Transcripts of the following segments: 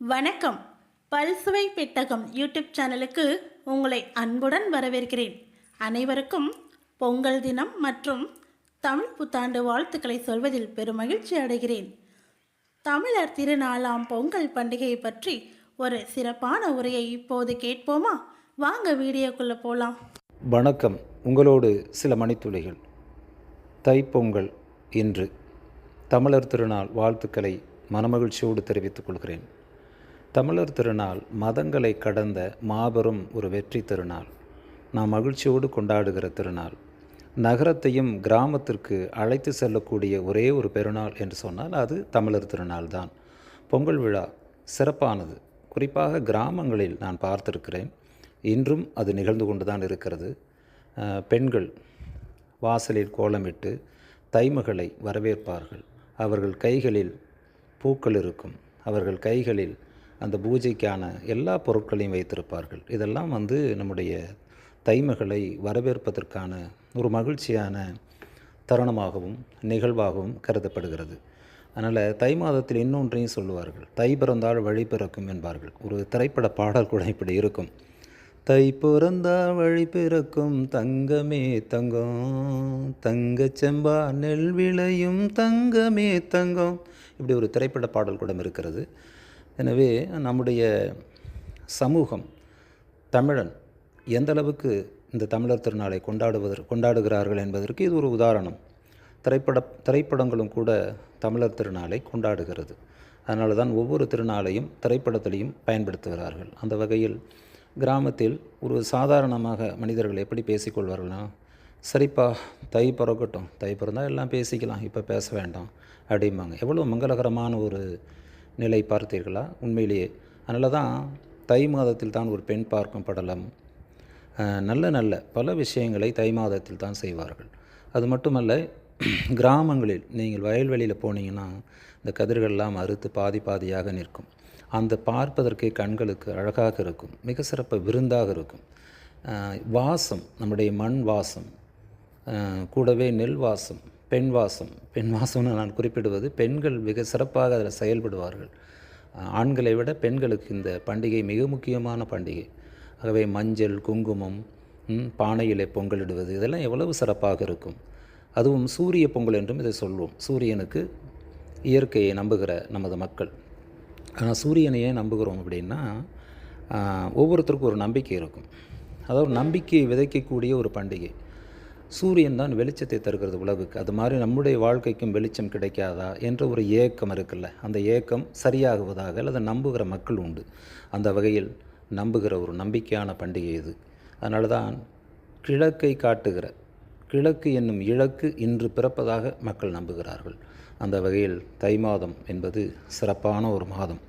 வணக்கம். பல்சுவை பெட்டகம் யூடியூப் சேனலுக்கு உங்களை அன்புடன் வரவேற்கிறேன். அனைவருக்கும் பொங்கல் தினம் மற்றும் தமிழ் புத்தாண்டு வாழ்த்துக்களை சொல்வதில் பெருமகிழ்ச்சி அடைகிறேன். தமிழர் திருநாளாம் பொங்கல் பண்டிகையை பற்றி ஒரு சிறப்பான உரையை இப்போது கேட்போமா? வாங்க வீடியோக்குள்ளே போகலாம். வணக்கம். உங்களோடு சில மணித்துளிகள். தைப்பொங்கல் இன்று. தமிழர் திருநாள் வாழ்த்துக்களை மனமகிழ்ச்சியோடு தெரிவித்துக் கொள்கிறேன். தமிழர் திருநாள் மதங்களை கடந்த மாபெரும் ஒரு வெற்றி திருநாள். நாம் மகிழ்ச்சியோடு கொண்டாடுகிற திருநாள். நகரத்தையும் கிராமத்திற்கு அழைத்து செல்லக்கூடிய ஒரே ஒரு பெருநாள் என்று சொன்னால் அது தமிழர் திருநாள் தான். பொங்கல் விழா சிறப்பானது. குறிப்பாக கிராமங்களில் நான் பார்த்திருக்கிறேன். இன்றும் அது நிகழ்ந்து கொண்டு தான் இருக்கிறது. பெண்கள் வாசலில் கோலமிட்டு தைமகளை வரவேற்பார்கள். அவர்கள் கைகளில் பூக்கள் இருக்கும். அவர்கள் கைகளில் அந்த பூஜைக்கான எல்லா பொருட்களையும் வைத்திருப்பார்கள். இதெல்லாம் நம்முடைய தைமகளை வரவேற்பதற்கான ஒரு மகிழ்ச்சியான தருணமாகவும் நிகழ்வாகவும் கருதப்படுகிறது. அதனால் தை மாதத்தில் இன்னொன்றையும் சொல்லுவார்கள். தை பிறந்தால் வழி பிறக்கும் என்பார்கள். ஒரு திரைப்பட பாடல் கூட இப்படி இருக்கும். தை பிறந்தால் வழி பிறக்கும் தங்கமே தங்கம், தங்கச் செம்பா நெல் விளையும் தங்கமே தங்கம், இப்படி ஒரு திரைப்பட பாடல் கூட இருக்கிறது. எனவே நம்முடைய சமூகம் தமிழன் எந்தளவுக்கு இந்த தமிழர் திருநாளை கொண்டாடுகிறார்கள் என்பதற்கு இது ஒரு உதாரணம். திரைப்படங்களும் கூட தமிழர் திருநாளை கொண்டாடுகிறது. அதனால தான் ஒவ்வொரு திருநாளையும் திரைப்படத்திலையும் பயன்படுத்துகிறார்கள். அந்த வகையில் கிராமத்தில் ஒரு சாதாரணமாக மனிதர்கள் எப்படி பேசிக்கொள்வார்கள்னா, சரிப்பா தை பிறக்கட்டும், தை பிறந்தால் எல்லாம் பேசிக்கலாம், இப்போ பேச வேண்டாம் அப்படிம்பாங்க. எவ்வளோ மங்களகரமான ஒரு நிலை பார்த்தீர்களா? உண்மையிலேயே. அதனால தான் தை மாதத்தில் தான் ஒரு பெண் பார்க்கும் படலம், நல்ல நல்ல பல விஷயங்களை தை மாதத்தில் தான் செய்வார்கள். அது மட்டுமல்ல, கிராமங்களில் நீங்கள் வயல்வெளியில் போனீங்கன்னா இந்த கதிர்கள்லாம் அறுத்து பாதி பாதியாக நிற்கும். அந்த பார்ப்பதற்கே கண்களுக்கு அழகாக இருக்கும். மிக சிறப்பு விருந்தாக இருக்கும். வாசம், நம்முடைய மண் வாசம், கூடவே நெல் வாசம், பெண் வாசம்னு நான் குறிப்பிடுவது, பெண்கள் மிக சிறப்பாக அதில் செயல்படுவார்கள். ஆண்களை விட பெண்களுக்கு இந்த பண்டிகை மிக முக்கியமான பண்டிகை. ஆகவே மஞ்சள், குங்குமம், பானையிலே பொங்கலிடுவது, இதெல்லாம் எவ்வளவு சிறப்பாக இருக்கும். அதுவும் சூரிய பொங்கல் என்றும் இதை சொல்வோம். சூரியனுக்கு இயற்கையை நம்புகிற நமது மக்கள். ஆனால் சூரியனையே நம்புகிறோம் அப்படின்னா ஒவ்வொருத்தருக்கும் ஒரு நம்பிக்கை இருக்கும். அதாவது நம்பிக்கையை விதைக்கக்கூடிய ஒரு பண்டிகை. சூரியன் தான் வெளிச்சத்தை தருகிறது உலகுக்கு. அது மாதிரி நம்முடைய வாழ்க்கைக்கும் வெளிச்சம் கிடைக்காதா என்ற ஒரு ஏக்கம் இருக்குல்ல, அந்த ஏக்கம் சரியாகுவதாக அல்லது நம்புகிற மக்கள் உண்டு. அந்த வகையில் நம்புகிற ஒரு நம்பிக்கையான பண்டிகை இது. அதனால தான் கிழக்கை காட்டுகிற கிழக்கு என்னும் இலக்கு இன்று பிறப்பதாக மக்கள் நம்புகிறார்கள். அந்த வகையில் தை மாதம் என்பது சிறப்பான ஒரு மாதம்.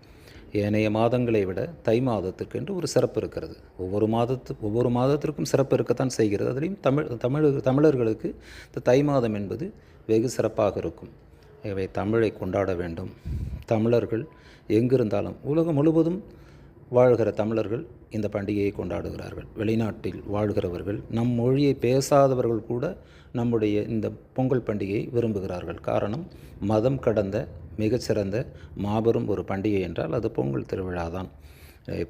ஏனைய மாதங்களை விட தை மாதத்திற்கு என்று ஒரு சிறப்பு இருக்கிறது. ஒவ்வொரு மாதத்திற்கும் சிறப்பு இருக்கத்தான் செய்கிறது. அதுலேயும் தமிழர்களுக்கு இந்த தை மாதம் என்பது வெகு சிறப்பாக இருக்கும். ஆகவே தமிழை கொண்டாட வேண்டும். தமிழர்கள் எங்கிருந்தாலும் உலகம் முழுவதும் வாழ்கிற தமிழர்கள் இந்த பண்டிகையை கொண்டாடுகிறார்கள். வெளிநாட்டில் வாழ்கிறவர்கள், நம் மொழியை பேசாதவர்கள் கூட நம்முடைய இந்த பொங்கல் பண்டிகையை விரும்புகிறார்கள். காரணம், மதம் கடந்த மிகச்சிறந்த மாபெரும் ஒரு பண்டிகை என்றால் அது பொங்கல் திருவிழா தான்.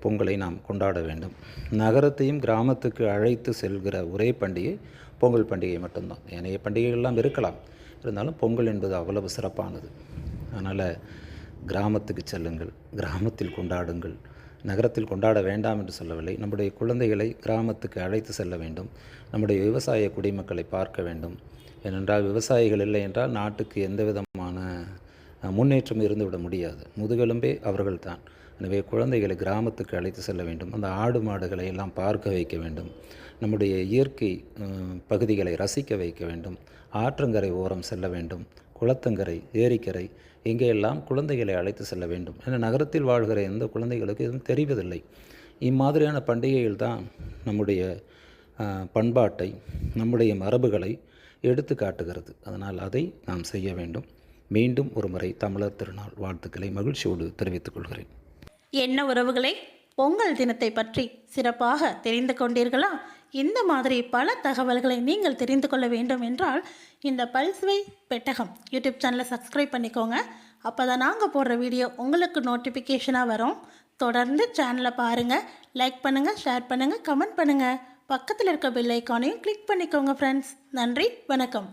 பொங்கலை நாம் கொண்டாட வேண்டும். நகரத்தையும் கிராமத்துக்கு அழைத்து செல்கிற ஒரே பண்டிகை பொங்கல் பண்டிகை மட்டும்தான். ஏனைய பண்டிகைகள்லாம் இருக்கலாம், இருந்தாலும் பொங்கல் என்பது அவ்வளவு சிறப்பானது. அதனால் கிராமத்துக்கு செல்லுங்கள், கிராமத்தில் கொண்டாடுங்கள். நகரத்தில் கொண்டாட வேண்டாம் என்று சொல்லவில்லை. நம்முடைய குழந்தைகளை கிராமத்துக்கு அழைத்து செல்ல வேண்டும். நம்முடைய விவசாய குடிமக்களை பார்க்க வேண்டும். ஏனென்றால் விவசாயிகள் இல்லை என்றால் நாட்டுக்கு எந்த விதமான முன்னேற்றம் இருந்துவிட முடியாது. முதுகெலும்பே அவர்கள்தான். எனவே குழந்தைகளை கிராமத்துக்கு அழைத்து செல்ல வேண்டும். அந்த ஆடு மாடுகளை எல்லாம் பார்க்க வைக்க வேண்டும். நம்முடைய இயற்கை பகுதிகளை ரசிக்க வைக்க வேண்டும். ஆற்றங்கரை ஓரம் செல்ல வேண்டும். குளத்தங்கரை, ஏரிக்கரை, இங்கேயெல்லாம் குழந்தைகளை அழைத்து செல்ல வேண்டும். ஏன்னா நகரத்தில் வாழ்கிற எந்த குழந்தைகளுக்கு எதுவும் தெரிவதில்லை. இம்மாதிரியான பண்டிகைகள் தான் நம்முடைய பண்பாட்டை, நம்முடைய மரபுகளை எடுத்து காட்டுகிறது. அதனால் அதை நாம் செய்ய வேண்டும். மீண்டும் ஒரு முறை தமிழர் திருநாள் வாழ்த்துக்களை மகிழ்ச்சியோடு தெரிவித்துக் கொள்கிறேன். என்ன உறவுகளை, பொங்கல் தினத்தை பற்றி சிறப்பாக தெரிந்து கொண்டீர்களா? இந்த மாதிரி பல தகவல்களை நீங்கள் தெரிந்து கொள்ள வேண்டும் என்றால் இந்த பல்சுவை பெட்டகம் யூடியூப் சேனலை சப்ஸ்கிரைப் பண்ணிக்கோங்க. அப்போ தான் நாங்கள் போடுற வீடியோ உங்களுக்கு நோட்டிஃபிகேஷனாக வரும். தொடர்ந்து சேனலை பாருங்கள், லைக் பண்ணுங்கள், ஷேர் பண்ணுங்கள், கமெண்ட் பண்ணுங்கள். பக்கத்தில் இருக்க பெல் ஐக்கானையும் கிளிக் பண்ணிக்கோங்க ஃப்ரெண்ட்ஸ். நன்றி, வணக்கம்.